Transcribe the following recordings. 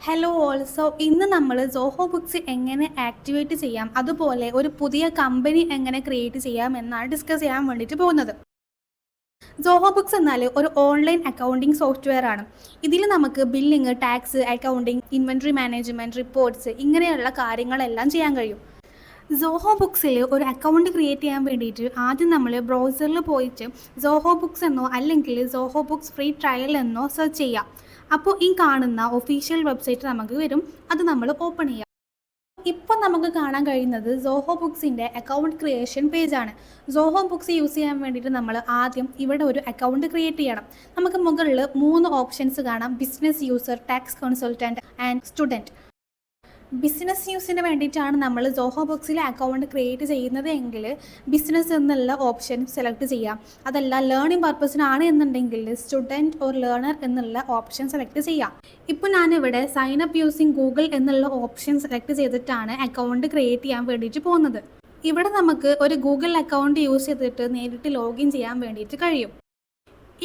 Hello also ഇന്ന് നമ്മൾ Zoho books എങ്ങനെ ആക്ടിവേറ്റ് ചെയ്യാം അതുപോലെ ഒരു പുതിയ കമ്പനി എങ്ങനെ ക്രിയേറ്റ് ചെയ്യാം എന്നാണ് ഡിസ്കസ് ചെയ്യാൻ വേണ്ടിയിട്ട് പോകുന്നത്. സോഹോ ബുക്സ് എന്നാൽ ഒരു ഓൺലൈൻ അക്കൗണ്ടിങ് സോഫ്റ്റ്വെയർ ആണ്. ഇതിൽ നമുക്ക് billing, tax, accounting, inventory management, reports ഇങ്ങനെയുള്ള കാര്യങ്ങളെല്ലാം ചെയ്യാൻ കഴിയും. സോഹോ ബുക്സിൽ ഒരു അക്കൗണ്ട് ക്രിയേറ്റ് ചെയ്യാൻ വേണ്ടിയിട്ട് ആദ്യം നമ്മൾ ബ്രൗസറിൽ പോയിട്ട് സോഹോ ബുക്സ് എന്നോ അല്ലെങ്കിൽ സോഹോ ബുക്സ് ഫ്രീ ട്രയൽ എന്നോ സെർച്ച് ചെയ്യാം. അപ്പോൾ ഈ കാണുന്ന ഒഫീഷ്യൽ വെബ്സൈറ്റ് നമുക്ക് വരും, അത് നമ്മൾ ഓപ്പൺ ചെയ്യാം. ഇപ്പോൾ നമുക്ക് കാണാൻ കഴിയുന്നത് സോഹോ ബുക്സിൻ്റെ അക്കൗണ്ട് ക്രിയേഷൻ പേജാണ്. സോഹോ ബുക്സ് യൂസ് ചെയ്യാൻ വേണ്ടിയിട്ട് നമ്മൾ ആദ്യം ഇവിടെ ഒരു അക്കൗണ്ട് ക്രിയേറ്റ് ചെയ്യണം. നമുക്ക് മുകളിൽ 3 ഓപ്ഷൻസ് കാണാം: business user, tax consultant and student. Business യൂസിന് വേണ്ടിയിട്ടാണ് നമ്മൾ സോഹോ ബുക്സിൽ അക്കൗണ്ട് ക്രിയേറ്റ് ചെയ്യുന്നത് എങ്കിൽ ബിസിനസ് എന്നുള്ള ഓപ്ഷൻ സെലക്ട് ചെയ്യാം. അതല്ല ലേണിംഗ് പർപ്പസിനാണ് എന്നുണ്ടെങ്കിൽ സ്റ്റുഡൻറ്റ് ഓർ ലേണർ എന്നുള്ള ഓപ്ഷൻ സെലക്ട് ചെയ്യാം. ഇപ്പോൾ ഞാനിവിടെ സൈൻ അപ്പ് യൂസിങ് ഗൂഗിൾ എന്നുള്ള ഓപ്ഷൻ സെലക്ട് ചെയ്തിട്ടാണ് അക്കൗണ്ട് ക്രിയേറ്റ് ചെയ്യാൻ വേണ്ടിയിട്ട് പോകുന്നത്. ഇവിടെ നമുക്ക് ഒരു ഗൂഗിൾ അക്കൗണ്ട് യൂസ് ചെയ്തിട്ട് നേരിട്ട് ലോഗിൻ ചെയ്യാൻ വേണ്ടിയിട്ട് കഴിയും.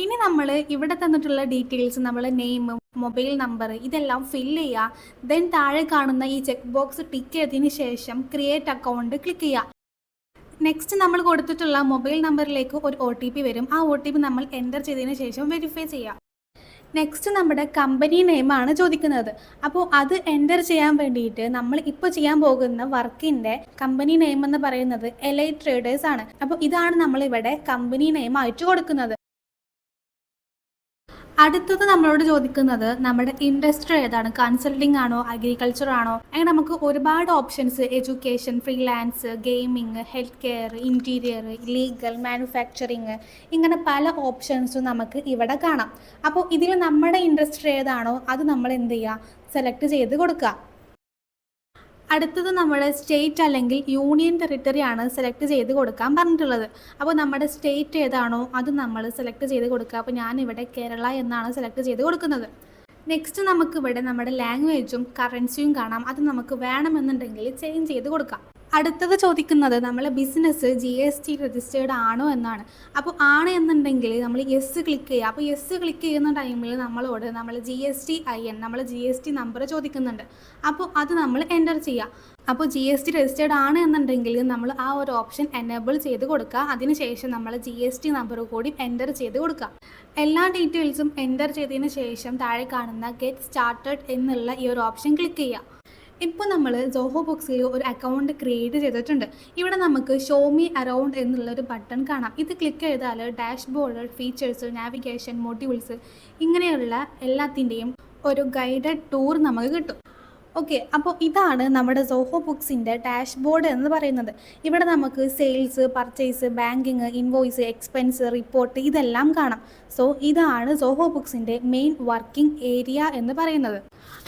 ഇനി നമ്മൾ ഇവിടെ തന്നിട്ടുള്ള ഡീറ്റെയിൽസ്, നമ്മൾ നെയിം, മൊബൈൽ നമ്പർ ഇതെല്ലാം ഫില്ല് ചെയ്യുക. ദെൻ താഴെ കാണുന്ന ഈ ചെക്ക് ബോക്സ് ടിക്ക് ചെയ്തതിന് ശേഷം ക്രിയേറ്റ് അക്കൗണ്ട് ക്ലിക്ക് ചെയ്യുക. നെക്സ്റ്റ് നമ്മൾ കൊടുത്തിട്ടുള്ള മൊബൈൽ നമ്പറിലേക്ക് ഒരു OTP വരും. ആ OTP നമ്മൾ എൻ്റർ ചെയ്തതിന് ശേഷം വെരിഫൈ ചെയ്യുക. നെക്സ്റ്റ് നമ്മുടെ കമ്പനി നെയിമാണ് ചോദിക്കുന്നത്. അപ്പോൾ അത് എൻ്റർ ചെയ്യാൻ വേണ്ടിയിട്ട് നമ്മൾ ഇപ്പോൾ ചെയ്യാൻ പോകുന്ന വർക്കിൻ്റെ കമ്പനി നെയിം എന്ന് പറയുന്നത് എലൈറ്റ് ട്രേഡേഴ്സ് ആണ്. അപ്പോൾ ഇതാണ് നമ്മളിവിടെ കമ്പനി നെയിം ആയിട്ട് കൊടുക്കുന്നത്. അടുത്തത് നമ്മളോട് ചോദിക്കുന്നത് നമ്മുടെ ഇൻഡസ്ട്രി ഏതാണ്, കൺസൾട്ടിംഗ് ആണോ, അഗ്രികൾച്ചർ ആണോ. അങ്ങനെ നമുക്ക് ഒരുപാട് options: education, freelance, gaming, health care, interior, legal, manufacturing, ഇങ്ങനെ പല ഓപ്ഷൻസും നമുക്ക് ഇവിടെ കാണാം. അപ്പോൾ ഇതിൽ നമ്മുടെ ഇൻഡസ്ട്രി ഏതാണോ അത് നമ്മൾ എന്ത് ചെയ്യുക, സെലക്ട് ചെയ്ത് കൊടുക്കുക. അടുത്തത് നമ്മുടെ സ്റ്റേറ്റ് അല്ലെങ്കിൽ യൂണിയൻ ടെറിട്ടറി ആണ് സെലക്ട് ചെയ്ത് കൊടുക്കാൻ പറഞ്ഞിട്ടുള്ളത്. അപ്പോൾ നമ്മുടെ സ്റ്റേറ്റ് ഏതാണോ അത് നമ്മൾ സെലക്ട് ചെയ്ത് കൊടുക്കുക. അപ്പോൾ ഞാനിവിടെ കേരള എന്നാണ് സെലക്ട് ചെയ്ത് കൊടുക്കുന്നത്. നെക്സ്റ്റ് നമുക്കിവിടെ നമ്മുടെ ലാംഗ്വേജും കറൻസിയും കാണാം. അത് നമുക്ക് വേണമെന്നുണ്ടെങ്കിൽ ചേഞ്ച് ചെയ്ത് കൊടുക്കാം. അടുത്തത് ചോദിക്കുന്നത് നമ്മളെ ബിസിനസ് GST രജിസ്റ്റേർഡ് ആണോ എന്നാണ്. അപ്പോൾ ആണ് എന്നുണ്ടെങ്കിൽ നമ്മൾ യെസ് ക്ലിക്ക് ചെയ്യുക. അപ്പോൾ യെസ് ക്ലിക്ക് ചെയ്യുന്ന ടൈമിൽ നമ്മളോട് നമ്മൾ GSTIN, നമ്മൾ GST നമ്പർ ചോദിക്കുന്നുണ്ട്. അപ്പോൾ അത് നമ്മൾ എൻ്റർ ചെയ്യുക. അപ്പോൾ GST രജിസ്റ്റേർഡ് ആണ് എന്നുണ്ടെങ്കിൽ നമ്മൾ ആ ഒരു ഓപ്ഷൻ എനേബിൾ ചെയ്ത് കൊടുക്കുക. അതിനുശേഷം നമ്മൾ GST നമ്പർ കൂടി എൻ്റർ ചെയ്ത് കൊടുക്കുക. എല്ലാ ഡീറ്റെയിൽസും എൻ്റർ ചെയ്തതിന് ശേഷം താഴെ കാണുന്ന ഗെറ്റ് സ്റ്റാർട്ടഡ് എന്നുള്ള ഈ ഒരു ഓപ്ഷൻ ക്ലിക്ക് ചെയ്യുക. ഇപ്പോൾ നമ്മൾ സോഹോ ബുക്സിൽ ഒരു അക്കൗണ്ട് ക്രിയേറ്റ് ചെയ്തിട്ടുണ്ട്. ഇവിടെ നമുക്ക് ഷോ മീ അറൗണ്ട് എന്നുള്ളൊരു ബട്ടൺ കാണാം. ഇത് ക്ലിക്ക് ചെയ്താൽ ഡാഷ്ബോർഡ്, ഫീച്ചേഴ്സ്, നാവിഗേഷൻ, മോഡ്യൂൾസ് ഇങ്ങനെയുള്ള എല്ലാത്തിൻ്റെയും ഒരു ഗൈഡഡ് ടൂർ നമുക്ക് കിട്ടും. ഓക്കെ, അപ്പോൾ ഇതാണ് നമ്മുടെ സോഹോ ബുക്സിൻ്റെ ഡാഷ്ബോർഡ് എന്ന് പറയുന്നത്. ഇവിടെ നമുക്ക് sales, purchase, banking, invoice, expense, report ഇതെല്ലാം കാണാം. സോ ഇതാണ് സോഹോ ബുക്സിൻ്റെ മെയിൻ വർക്കിംഗ് ഏരിയ എന്ന് പറയുന്നത്.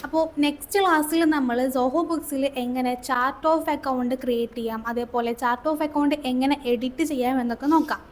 അപ്പോൾ നെക്സ്റ്റ് ക്ലാസ്സിൽ നമ്മൾ സോഹോ ബുക്സിൽ എങ്ങനെ ചാർട്ട് ഓഫ് അക്കൗണ്ട് ക്രിയേറ്റ് ചെയ്യാം, അതേപോലെ ചാർട്ട് ഓഫ് അക്കൗണ്ട് എങ്ങനെ എഡിറ്റ് ചെയ്യാം എന്നൊക്കെ നോക്കാം.